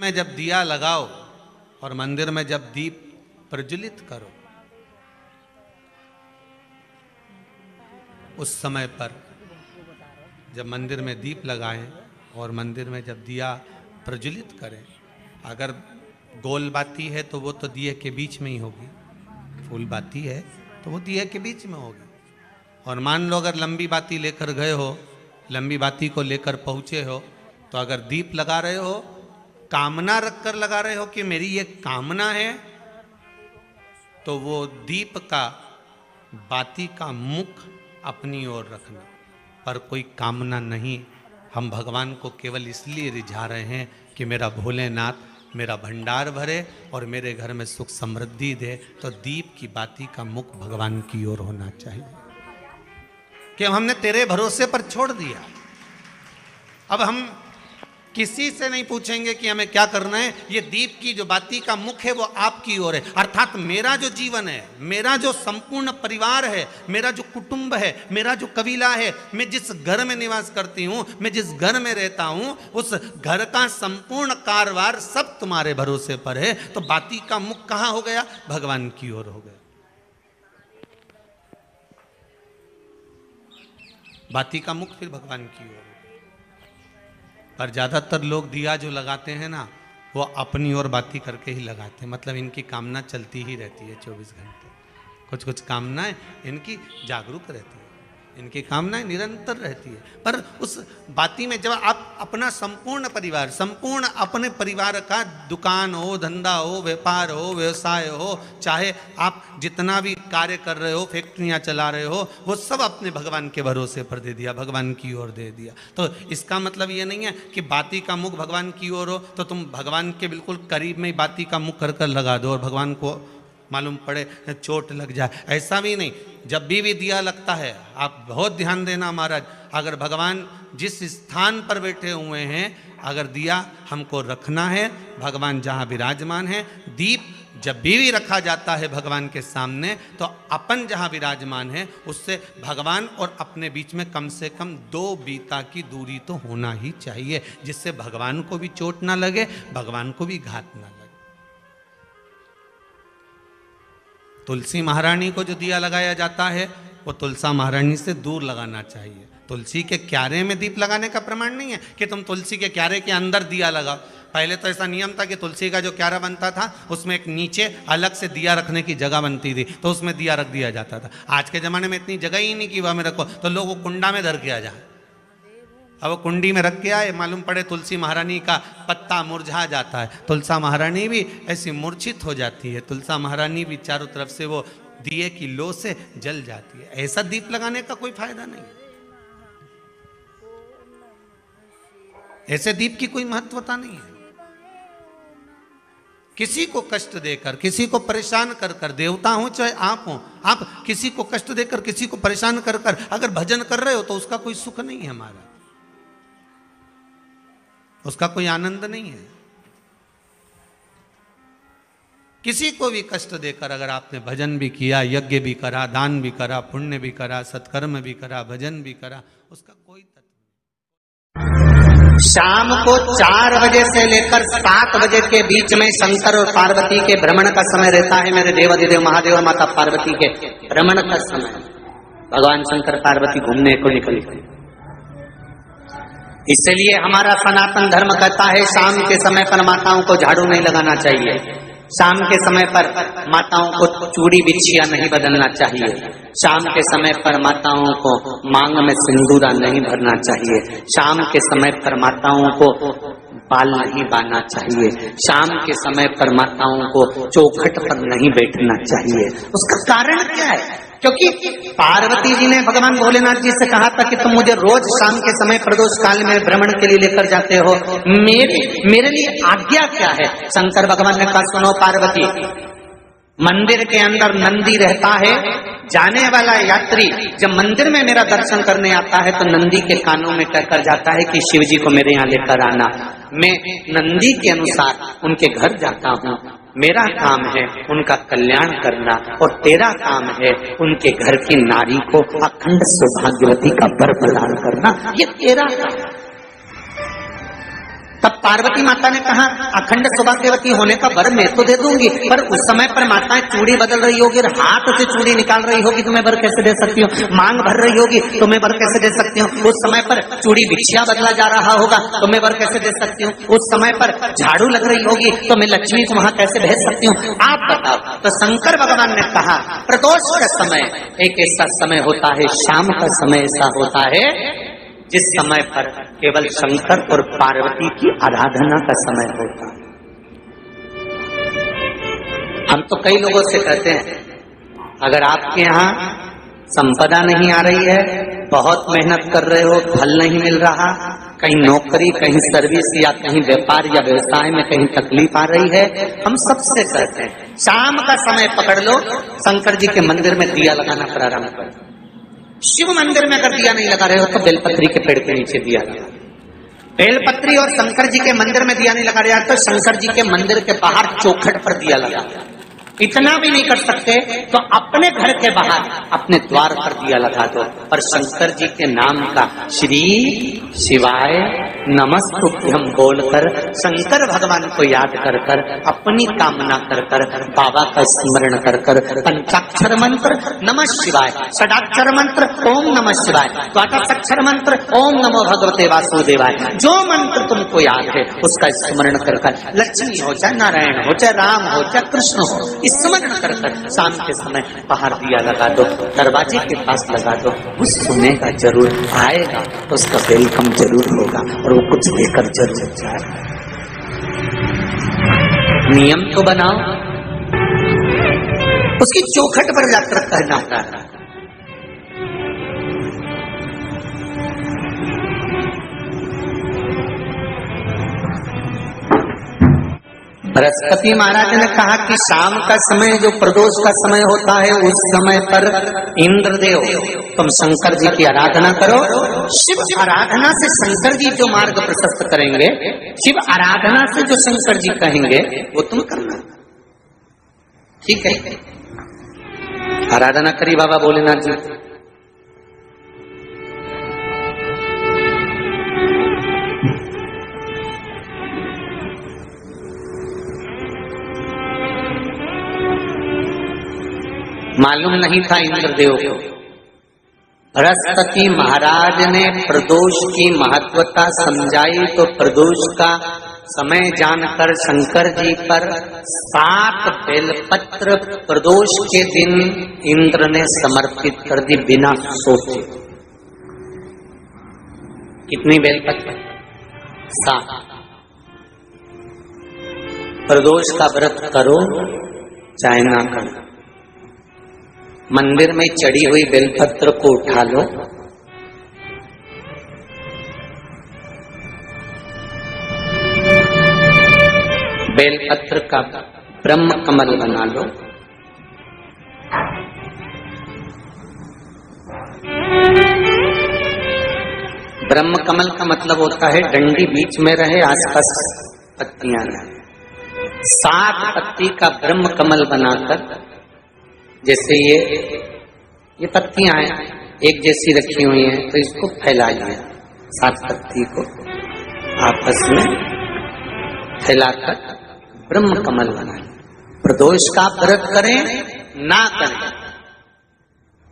में जब दिया लगाओ और मंदिर में जब दीप प्रज्वलित करो, उस समय पर जब मंदिर में दीप लगाएं और मंदिर में जब दिया प्रज्वलित करें, अगर गोल बाती है तो वो तो दिए के बीच में ही होगी, फूल बाती है तो वो दिए के बीच में होगी। और मान लो अगर लंबी बाती लेकर गए हो, लंबी बाती को लेकर पहुँचे हो, तो अगर दीप लगा रहे हो, कामना रखकर लगा रहे हो कि मेरी ये कामना है, तो वो दीप का बाती का मुख अपनी ओर रखना, पर कोई कामना नहीं। हम भगवान को केवल इसलिए रिझा रहे हैं कि मेरा भोलेनाथ मेरा भंडार भरे और मेरे घर में सुख समृद्धि दे। तो दीप की बाती का मुख भगवान की ओर होना चाहिए कि हमने तेरे भरोसे पर छोड़ दिया। अब हम किसी से नहीं पूछेंगे कि हमें क्या करना है, ये दीप की जो बाती का मुख है वो आपकी ओर है। अर्थात मेरा जो जीवन है, मेरा जो संपूर्ण परिवार है, मेरा जो कुटुंब है, मेरा जो कबीला है, मैं जिस घर में निवास करती हूँ, मैं जिस घर में रहता हूँ, उस घर का संपूर्ण कारभार सब तुम्हारे भरोसे पर है। तो बाती का मुख कहाँ हो गया? भगवान की ओर हो गया। बाती का मुख फिर भगवान की ओर। पर ज़्यादातर लोग दिया जो लगाते हैं ना, वो अपनी ओर बाती करके ही लगाते हैं। मतलब इनकी कामना चलती ही रहती है 24 घंटे। कुछ कुछ कामनाएं इनकी जागरूक रहती है, इनकी कामनाएं निरंतर रहती है। पर उस बाती में जब आप अपना संपूर्ण परिवार, संपूर्ण अपने परिवार का दुकान हो, धंधा हो, व्यापार हो, व्यवसाय हो, चाहे आप जितना भी कार्य कर रहे हो, फैक्ट्रियां चला रहे हो, वो सब अपने भगवान के भरोसे पर दे दिया, भगवान की ओर दे दिया। तो इसका मतलब ये नहीं है कि बाती का मुख भगवान की ओर हो तो तुम भगवान के बिल्कुल करीब में ही बाती का मुख कर लगा दो और भगवान को मालूम पड़े चोट लग जाए, ऐसा भी नहीं। जब भी दिया लगता है, आप बहुत ध्यान देना महाराज, अगर भगवान जिस स्थान पर बैठे हुए हैं, अगर दिया हमको रखना है, भगवान जहाँ विराजमान है, दीप जब भी रखा जाता है भगवान के सामने, तो अपन जहाँ विराजमान है उससे भगवान और अपने बीच में कम से कम 2 बीता की दूरी तो होना ही चाहिए, जिससे भगवान को भी चोट ना लगे, भगवान को भी घात ना लगे। तुलसी महारानी को जो दिया लगाया जाता है वो तुलसा महारानी से दूर लगाना चाहिए। तुलसी के क्यारे में दीप लगाने का प्रमाण नहीं है कि तुम तुलसी के क्यारे के अंदर दिया लगाओ। पहले तो ऐसा नियम था कि तुलसी का जो क्यारा बनता था उसमें एक नीचे अलग से दिया रखने की जगह बनती थी, तो उसमें दिया रख दिया जाता था। आज के ज़माने में इतनी जगह ही नहीं कि वह में रखो, तो लोग वो कुंडा में धर के आ जाए। अब वो कुंडी में रख के आए, मालूम पड़े तुलसी महारानी का पत्ता मुरझा जाता है, तुलसा महारानी भी ऐसी मूर्छित हो जाती है, तुलसा महारानी भी चारों तरफ से वो दिए की लो से जल जाती है। ऐसा दीप लगाने का कोई फायदा नहीं, ऐसे दीप की कोई महत्वता नहीं है। किसी को कष्ट देकर, किसी को परेशान कर कर, देवता हो चाहे आप हो, आप किसी को कष्ट देकर, किसी को परेशान कर कर अगर भजन कर रहे हो तो उसका कोई सुख नहीं है हमारा, उसका कोई आनंद नहीं है। किसी को भी कष्ट देकर अगर आपने भजन भी किया, यज्ञ भी करा, दान भी करा, पुण्य भी करा, सत्कर्म भी करा, भजन भी करा, उसका कोई तत्व नहीं। शाम को 4 बजे से लेकर 7 बजे के बीच में शंकर और पार्वती के भ्रमण का समय रहता है। मेरे देवाधिदेव महादेव और माता पार्वती के भ्रमण का समय, भगवान शंकर पार्वती घूमने को निकले। इसलिए हमारा सनातन धर्म कहता है शाम के समय पर माताओं को झाड़ू नहीं लगाना चाहिए, शाम के समय पर माताओं को चूड़ी बिछिया नहीं बदलना चाहिए, शाम के समय पर माताओं को मांग में सिंदूरा नहीं भरना चाहिए, शाम के समय पर माताओं को बाल नहीं बांधना चाहिए, शाम के समय पर माताओं को चौखट पर नहीं बैठना चाहिए। उसका कारण क्या है? क्योंकि पार्वती जी ने भगवान भोलेनाथ जी से कहा था कि तुम मुझे रोज शाम के समय प्रदोष काल में भ्रमण के लिए लेकर जाते हो, मेरे लिए आज्ञा क्या है? शंकर भगवान ने कहा सुनो पार्वती, मंदिर के अंदर नंदी रहता है, जाने वाला यात्री जब मंदिर में मेरा दर्शन करने आता है तो नंदी के कानों में कहकर जाता है कि शिव जी को मेरे यहाँ लेकर आना। मैं नंदी के अनुसार उनके घर जाता हूँ, मेरा काम है उनका कल्याण करना और तेरा काम है उनके घर की नारी को अखंड सौभाग्यवती का वर प्रदान करना, ये तेरा काम। तब पार्वती माता ने कहा अखंड सौभाग्यवती होने का वर मैं तो दे दूंगी, पर उस समय पर माताएं चूड़ी बदल रही होगी, हाथ से चूड़ी निकाल रही होगी, तो मैं वर कैसे दे सकती हूँ? मांग भर रही होगी तो मैं वर कैसे दे सकती हूँ? उस समय पर चूड़ी बिछिया बदला जा रहा होगा तो मैं वर कैसे दे सकती हूँ? उस समय पर झाड़ू लग रही होगी तो मैं लक्ष्मी को वहां कैसे भेज सकती हूँ? आप बताओ। तो शंकर भगवान ने कहा प्रदोष का समय एक ऐसा समय होता है, शाम का समय ऐसा होता है जिस समय पर केवल शंकर और पार्वती की आराधना का समय होता है। हम तो कई लोगों से कहते हैं अगर आपके यहाँ संपदा नहीं आ रही है, बहुत मेहनत कर रहे हो, फल नहीं मिल रहा, कहीं नौकरी, कहीं सर्विस या कहीं व्यापार या व्यवसाय में कहीं तकलीफ आ रही है, हम सबसे कहते हैं शाम का समय पकड़ लो, शंकर जी के मंदिर में दिया लगाना प्रारंभ करो। शिव मंदिर में अगर दिया नहीं लगा रहे हो तो बेलपत्री के पेड़ के नीचे दिया लगा। बेलपत्री और शंकर जी के मंदिर में दिया नहीं लगा रहा तो शंकर जी के मंदिर के बाहर चौखट पर दिया लगा। इतना भी नहीं कर सकते तो अपने घर के बाहर अपने द्वार पर दिया लगा दो, पर शंकर जी के नाम का श्री शिवाय नमस्तुभ्यम बोलकर शंकर भगवान को याद कर कर अपनी कामना कर कर बाबा का स्मरण कर कर पंचाक्षर मंत्र नमः शिवाय, षडाक्षर मंत्र ओम नमः शिवाय, द्वादशाक्षर मंत्र ओम नमो भगवते वासुदेवाय, जो मंत्र तुमको याद है उसका स्मरण कर कर लक्ष्मी हो चाहे नारायण हो चाहे राम हो चाहे कृष्ण हो, स्मरण कर कर शाम के समय बाहर दिया लगा दो, दरवाजे के पास लगा दो। वो सुनेगा जरूर, आएगा तो उसका वेलकम जरूर होगा और वो कुछ देकर जरूर जाएगा। नियम तो बनाओ, उसकी चौखट पर जाकर कहना होता है। बृहस्पति महाराज ने कहा कि शाम का समय जो प्रदोष का समय होता है उस समय पर इंद्रदेव तुम शंकर जी की आराधना करो। शिव आराधना से शंकर जी जो मार्ग प्रशस्त करेंगे, शिव आराधना से जो शंकर जी कहेंगे वो तुम करना, ठीक है? आराधना करी बाबा भोलेनाथ जी। मालूम नहीं था इंद्रदेव को। बृहस्पति महाराज ने प्रदोष की महत्वता समझाई तो प्रदोष का समय जानकर शंकर जी पर 7 बेलपत्र प्रदोष के दिन इंद्र ने समर्पित कर दी बिना सोचे। कितनी बेलपत्र? 7। प्रदोष का व्रत करो चाहे ना करो, मंदिर में चढ़ी हुई बेलपत्र को उठा लो, बेलपत्र का ब्रह्म कमल बना लो, ब्रह्म कमल का मतलब होता है डंडी बीच में रहे, आसपास पत्तियां रहे। 7 पत्ती का ब्रह्म कमल बनाकर, जैसे ये पत्तियां हैं एक जैसी रखी हुई हैं तो इसको फैलाइए, 7 पत्ती को आपस में फैलाकर ब्रह्म कमल बनाए। प्रदोष का व्रत करें ना करें,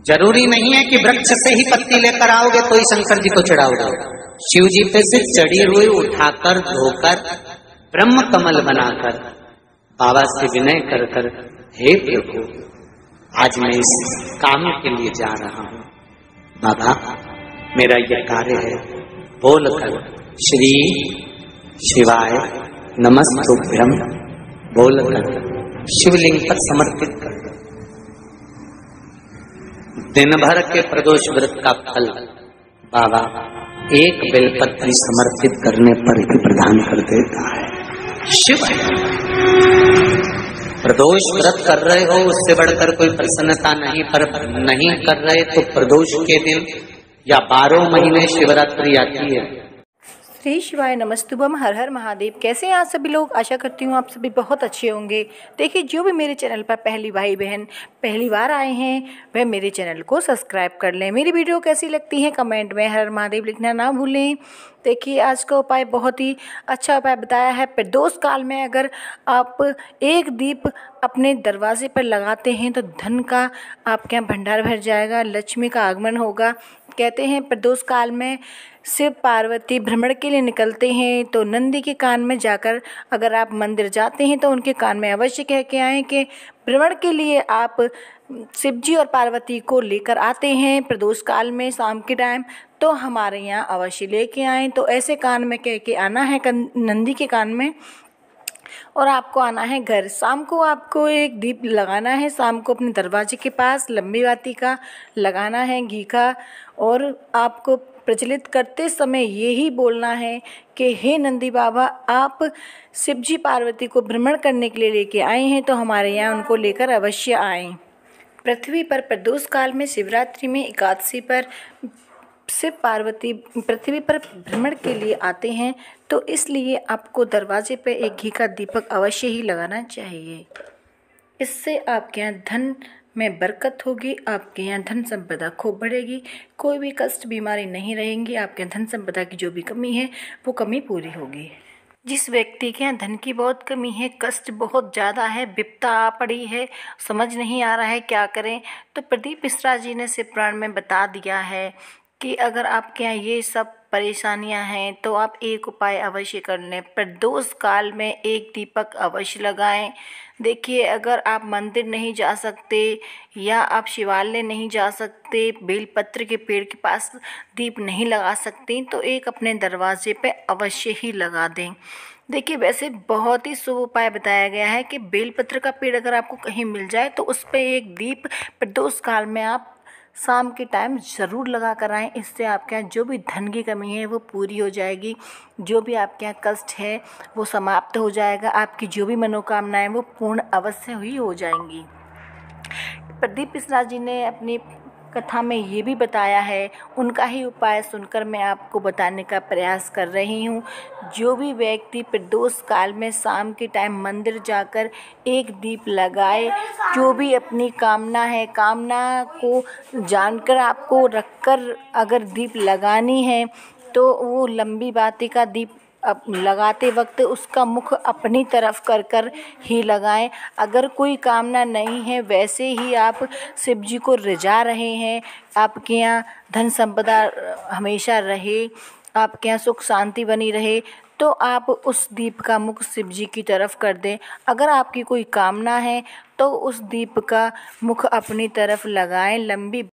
जरूरी नहीं है कि वृक्ष से ही पत्ती लेकर आओगे तो ही शंकर जी को चढ़ाओगे। शिव जी पे से चढ़ी हुई उठाकर धोकर ब्रह्म कमल बनाकर बाबा से विनय कर कर, हे प्रभु आज मैं इस काम के लिए जा रहा हूं, बाबा मेरा यह कार्य है, बोलकर श्री शिवाय नमस्तुभ्यम बोलकर शिवलिंग पर समर्पित कर दो। दिन भर के प्रदोष व्रत का फल बाबा एक बेलपत्री समर्पित करने पर ही प्रदान कर देता है। शिव प्रदोष व्रत कर रहे हो उससे बढ़कर कोई प्रसन्नता नहीं, पर नहीं कर रहे तो प्रदोष के दिन या 12 महीने शिवरात्रि आती है। श्री शिवाय नमस्तुभम, हर हर महादेव। कैसे हैं आप सभी लोग? आशा करती हूँ आप सभी बहुत अच्छे होंगे। देखिए, जो भी मेरे चैनल पर पहली भाई बहन पहली बार आए हैं वह मेरे चैनल को सब्सक्राइब कर लें। मेरी वीडियो कैसी लगती है कमेंट में हर हर महादेव लिखना ना भूलें। देखिए आज का उपाय बहुत ही अच्छा उपाय बताया है। प्रदोष काल में अगर आप एक दीप अपने दरवाजे पर लगाते हैं तो धन का आपके यहाँ भंडार भर जाएगा, लक्ष्मी का आगमन होगा। कहते हैं प्रदोष काल में शिव पार्वती भ्रमण के लिए निकलते हैं तो नंदी के कान में जाकर अगर आप मंदिर जाते हैं तो उनके कान में अवश्य कह के आएँ कि भ्रमण के लिए आप शिव जी और पार्वती को लेकर आते हैं प्रदोष काल में शाम के टाइम, तो हमारे यहाँ अवश्य लेके आएँ। तो ऐसे कान में कह के आना है नंदी के कान में, और आपको आना है घर। शाम को आपको एक दीप लगाना है, शाम को अपने दरवाजे के पास लंबी बाती का लगाना है घी का, और आपको प्रज्वलित करते समय यही बोलना है कि हे नंदी बाबा, आप शिव जी पार्वती को भ्रमण करने के लिए लेके आए हैं तो हमारे यहाँ उनको लेकर अवश्य आएँ। पृथ्वी पर प्रदोष काल में शिवरात्रि में एकादशी पर शिव पार्वती पृथ्वी पर भ्रमण के लिए आते हैं, तो इसलिए आपको दरवाजे पर एक घी का दीपक अवश्य ही लगाना चाहिए। इससे आपके यहाँ धन में बरकत होगी, आपके यहाँ धन संपदा खूब बढ़ेगी, कोई भी कष्ट बीमारी नहीं रहेंगी, आपके धन संपदा की जो भी कमी है वो कमी पूरी होगी। जिस व्यक्ति के यहाँ धन की बहुत कमी है, कष्ट बहुत ज़्यादा है, विपदा आ पड़ी है, समझ नहीं आ रहा है क्या करें, तो प्रदीप मिश्रा जी ने शिव पुराण में बता दिया है कि अगर आपके यहाँ ये सब परेशानियां हैं तो आप एक उपाय अवश्य कर लें। प्रदोष काल में एक दीपक अवश्य लगाएं। देखिए अगर आप मंदिर नहीं जा सकते या आप शिवालय नहीं जा सकते, बेलपत्र के पेड़ के पास दीप नहीं लगा सकते, तो एक अपने दरवाजे पे अवश्य ही लगा दें। देखिए वैसे बहुत ही शुभ उपाय बताया गया है कि बेलपत्र का पेड़ अगर आपको कहीं मिल जाए तो उस पर एक दीप प्रदोष काल में आप शाम के टाइम ज़रूर लगा कर आएँ। इससे आपके यहाँ जो भी धन की कमी है वो पूरी हो जाएगी, जो भी आपके यहाँ कष्ट है वो समाप्त हो जाएगा, आपकी जो भी मनोकामनाएं वो पूर्ण अवश्य ही हो जाएंगी। प्रदीप मिश्रा जी ने अपनी कथा में ये भी बताया है, उनका ही उपाय सुनकर मैं आपको बताने का प्रयास कर रही हूँ। जो भी व्यक्ति प्रदोष काल में शाम के टाइम मंदिर जाकर एक दीप लगाए, जो भी अपनी कामना है, कामना को जानकर आपको रखकर अगर दीप लगानी है तो वो लंबी बाती का दीप अब लगाते वक्त उसका मुख अपनी तरफ कर कर ही लगाएं। अगर कोई कामना नहीं है, वैसे ही आप शिव जी को रिझा रहे हैं, आपके यहाँ धन संपदा हमेशा रहे, आपके यहाँ सुख शांति बनी रहे, तो आप उस दीप का मुख शिव जी की तरफ कर दें। अगर आपकी कोई कामना है तो उस दीप का मुख अपनी तरफ लगाएं, लंबी